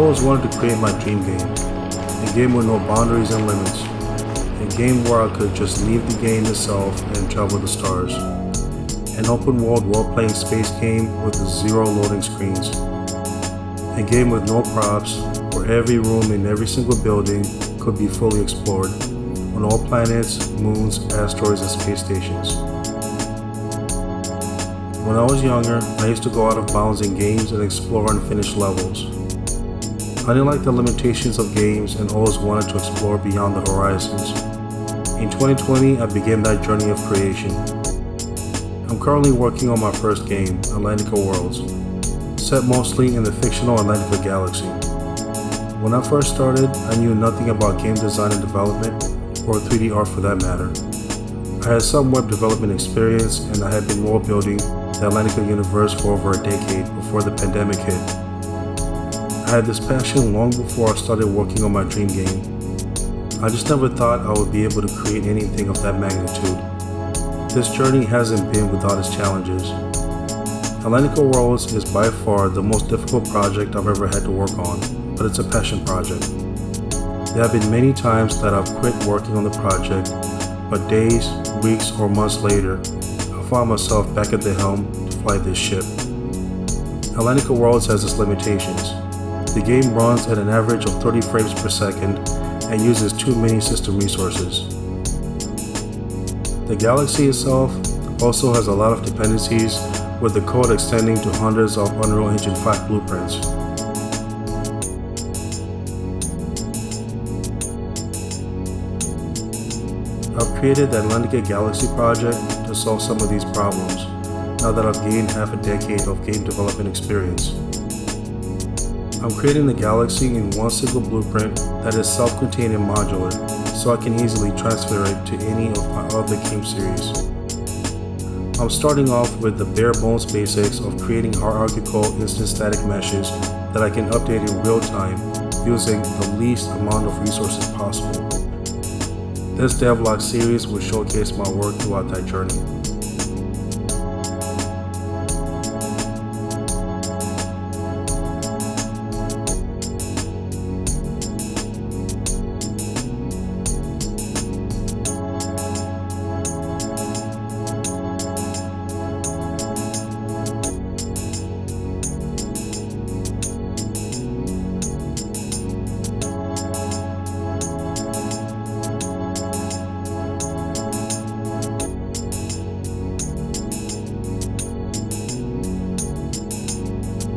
always wanted to create my dream game, a game with no boundaries and limits, a game where I could just leave the game itself and travel the stars, an open world role-playing space game with zero loading screens, a game with no props where every room in every single building could be fully explored on all planets, moons, asteroids, and space stations. When I was younger, I used to go out of bounds in games and explore unfinished levels. I didn't like the limitations of games and always wanted to explore beyond the horizons. In 2020, I began that journey of creation. I'm currently working on my first game, Atlantica Worlds, set mostly in the fictional Atlantica Galaxy. When I first started, I knew nothing about game design and development, or 3D art for that matter. I had some web development experience and I had been world building the Atlantica universe for over a decade before the pandemic hit. I had this passion long before I started working on my dream game. I just never thought I would be able to create anything of that magnitude. This journey hasn't been without its challenges. Atlantica Worlds is by far the most difficult project I've ever had to work on, but it's a passion project. There have been many times that I've quit working on the project, but days, weeks, or months later, I found myself back at the helm to fly this ship. Atlantica Worlds has its limitations. The game runs at an average of 30 frames per second and uses too many system resources. The galaxy itself also has a lot of dependencies, with the code extending to hundreds of Unreal Engine 5 blueprints. I've created the Atlantica Galaxy project to solve some of these problems, now that I've gained half a decade of game development experience. I'm creating the galaxy in one single blueprint that is self-contained and modular, so I can easily transfer it to any of my other game series. I'm starting off with the bare bones basics of creating hierarchical instant static meshes that I can update in real time using the least amount of resources possible. This devlog series will showcase my work throughout that journey.